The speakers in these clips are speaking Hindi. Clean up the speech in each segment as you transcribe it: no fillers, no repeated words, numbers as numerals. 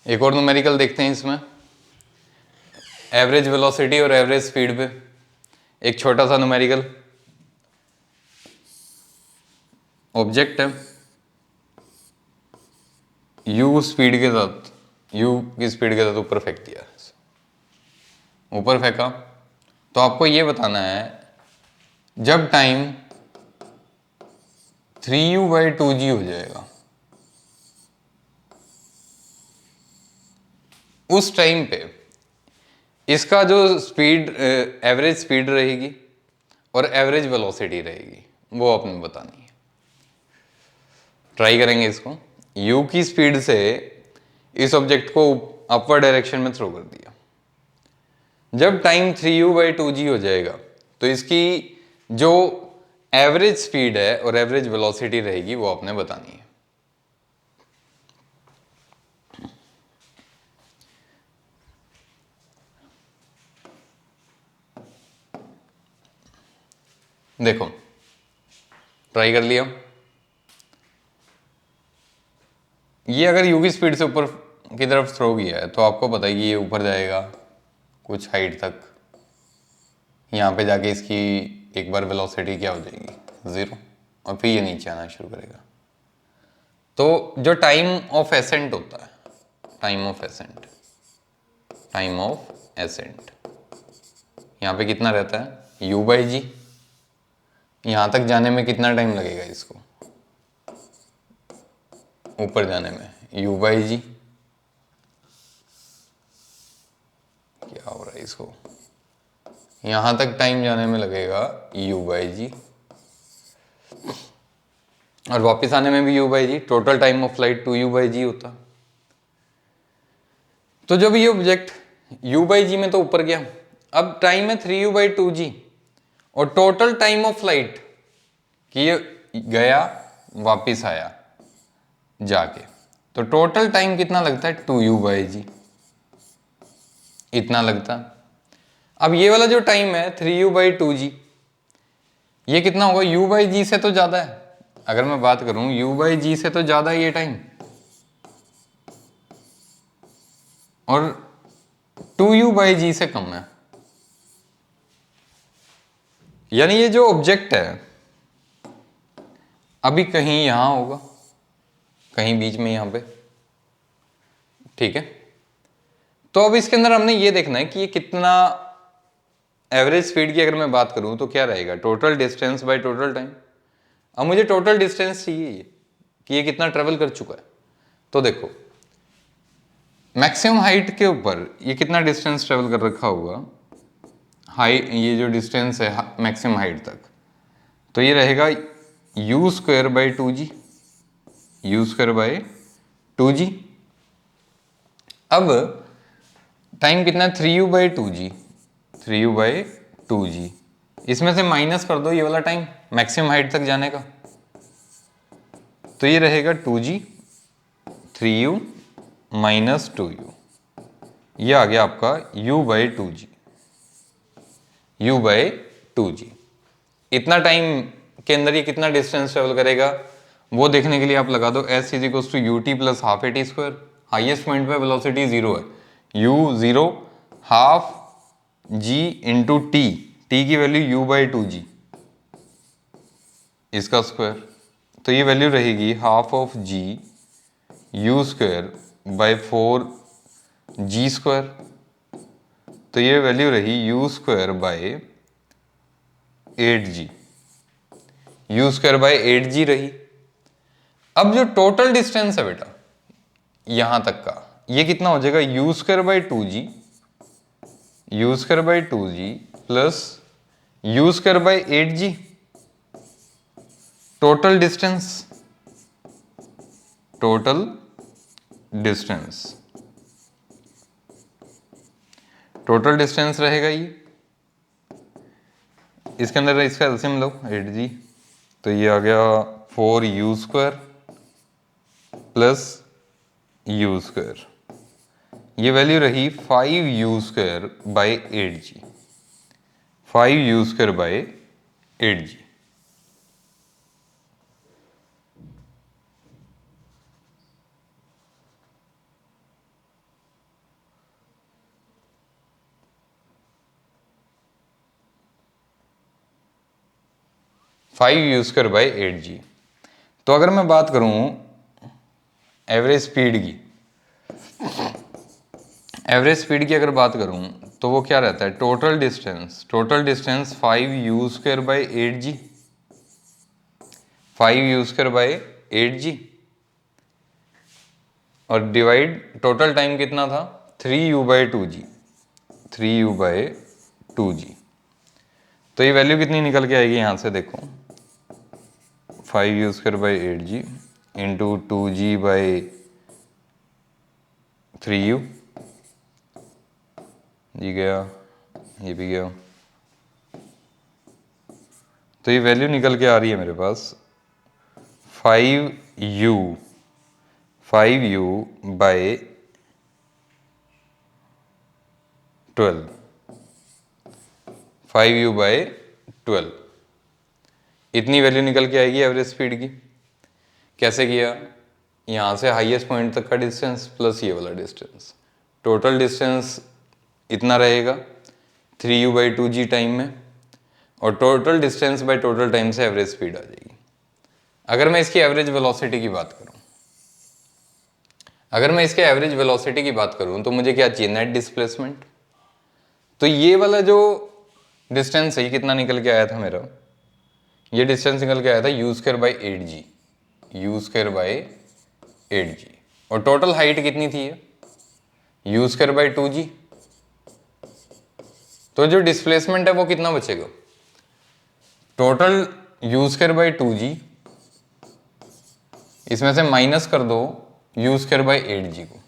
एक और न्यूमेरिकल देखते हैं इसमें, एवरेज वेलोसिटी और एवरेज स्पीड पे एक छोटा सा न्यूमेरिकल ऑब्जेक्ट है, u स्पीड के साथ, u की स्पीड के साथ ऊपर फेंक दिया, ऊपर फेंका, तो आपको ये बताना है जब टाइम 3u/2g हो जाएगा उस टाइम पे इसका जो स्पीड, एवरेज स्पीड रहेगी और एवरेज वेलोसिटी रहेगी वो आपने बतानी है। ट्राई करेंगे इसको। u की स्पीड से इस ऑब्जेक्ट को अपवर्ड डायरेक्शन में थ्रो कर दिया, जब टाइम 3u/2g हो जाएगा तो इसकी जो एवरेज स्पीड है और एवरेज वेलोसिटी रहेगी वो आपने बतानी है। देखो ट्राई कर लिया, ये अगर u की स्पीड से ऊपर की तरफ थ्रो किया है तो आपको पता है कि ये ऊपर जाएगा कुछ हाइट तक, यहाँ पे जाके इसकी एक बार वेलोसिटी क्या हो जाएगी, 0, और फिर ये नीचे आना शुरू करेगा। तो जो टाइम ऑफ एसेंट होता है, time of accent, time of accent यहाँ पे कितना रहता है, u/g। यहाँ तक जाने में कितना टाइम लगेगा इसको, ऊपर जाने में, u/g। क्या हो रहा है इसको, यहाँ तक टाइम जाने में लगेगा u/g, और वापस आने में भी u/g। Total time of flight 2u/g होता। तो जब ये ऑब्जेक्ट u/g में तो ऊपर गया, अब टाइम है 3u/2g और टोटल टाइम ऑफ फ्लाइट कि ये गया वापिस आया जाके, तो टोटल टाइम कितना लगता है, 2u/g इतना लगता। अब ये वाला जो टाइम है 3u/2g, ये कितना होगा, u/g से तो ज्यादा है। अगर मैं बात करूं u/g से तो ज्यादा है ये टाइम, और 2u/g से कम है। यानी ये जो ऑब्जेक्ट है अभी कहीं यहां होगा, कहीं बीच में यहां पे, ठीक है। तो अब इसके अंदर हमने ये देखना है कि ये कितना, एवरेज स्पीड की अगर मैं बात करूं तो क्या रहेगा, total distance by total time. अब मुझे टोटल डिस्टेंस चाहिए कि ये कितना ट्रेवल कर चुका है। तो देखो मैक्सिमम हाइट के ऊपर ये कितना डिस्टेंस ट्रेवल कर रखा होगा, हाइट, ये जो डिस्टेंस है मैक्सिमम हाइट तक, तो ये रहेगा u²/2g, u²/2g। अब टाइम कितना है, 3u/2g, 3u/2g। इसमें से माइनस कर दो ये वाला टाइम मैक्सिमम हाइट तक जाने का, तो ये रहेगा 2g, 3u माइनस 2u, ये आ गया आपका u/2g, u/2g। इतना टाइम के अंदर ये कितना डिस्टेंस ट्रेवल करेगा वो देखने के लिए आप लगा दो s = ut + ½ at²। Highest point पे वेलोसिटी 0 है, u 0 half g into T, T की वैल्यू u/2g इसका स्क्वायर, तो ये वैल्यू रहेगी हाफ ऑफ g u²/4g², तो ये वैल्यू रही u²/8g, u²/8g रही। अब जो टोटल डिस्टेंस है बेटा यहां तक का, ये कितना हो जाएगा, u²/2g, u²/2g plus u²/8g, total distance, total distance, total distance रहेगा ये। इसके अंदर इसका एलसीएम लो 8g, तो ये आ गया 4u² प्लस u², ये वैल्यू रही 5u²/8g, 5u²/8g। 5u²/8g। तो अगर मैं बात करूं एवरेज स्पीड की, अगर बात करूं तो वो क्या रहता है, टोटल डिस्टेंस 5u²/8g, 5u²/8g, और डिवाइड टोटल टाइम कितना था 3u/2g, 3u/2g। तो ये वैल्यू कितनी निकल के आएगी यहाँ से देखो, 5u²/8g इंटू 2g/3u, ये गया, ये भी गया। तो ये वैल्यू निकल के आ रही है मेरे पास 5u/12, 5u/12 इतनी वैल्यू निकल के आएगी एवरेज स्पीड की। कैसे किया, यहाँ से हाईएस्ट पॉइंट तक का डिस्टेंस प्लस ये वाला डिस्टेंस, टोटल डिस्टेंस इतना रहेगा 3u/2g टाइम में, और total distance by total time से एवरेज स्पीड आ जाएगी। अगर मैं इसकी एवरेज वेलोसिटी की बात करूं, तो मुझे क्या चाहिए, नेट डिस्प्लेसमेंट। तो ये वाला जो डिस्टेंस है कितना निकल के आया था मेरा, ये डिस्टेंस निकल के आया था u²/8g, u²/8g, और टोटल हाइट कितनी थी u²/2g। तो जो डिस्प्लेसमेंट है वो कितना बचेगा, टोटल u²/2g, इसमें से माइनस कर दो u²/8g को।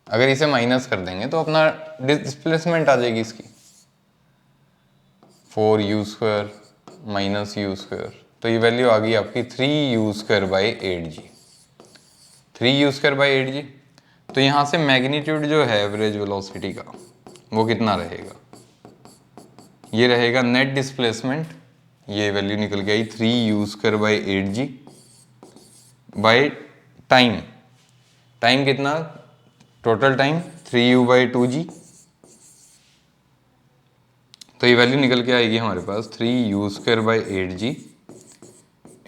अगर इसे माइनस कर देंगे तो अपना डिस्प्लेसमेंट आ जाएगी इसकी, 4u² माइनस u², तो ये वैल्यू आ गई आपकी 3u²/8g, 3u²/8g। तो यहाँ से मैग्नीट्यूड जो है एवरेज वेलोसिटी का वो कितना रहेगा, ये रहेगा नेट डिस्प्लेसमेंट, ये वैल्यू निकल के आई 3u²/8g बाय टाइम, टाइम कितना, टोटल टाइम 3u/2g। तो ये वैल्यू निकल के आएगी हमारे पास 3u²/8g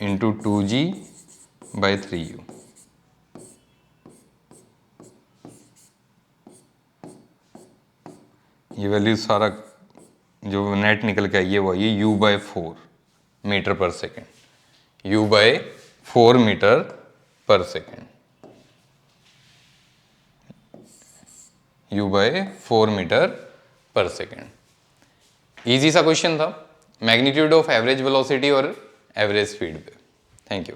इंटू 2g/3u। ये वैल्यू सारा जो नेट निकल के आई है वो ये u/4 मीटर पर सेकेंड, u/4 मीटर पर सेकेंड, u/4 मीटर पर सेकेंड। इजी सा क्वेश्चन था, मैग्नीट्यूड ऑफ एवरेज वेलोसिटी और एवरेज स्पीड पे। Thank you.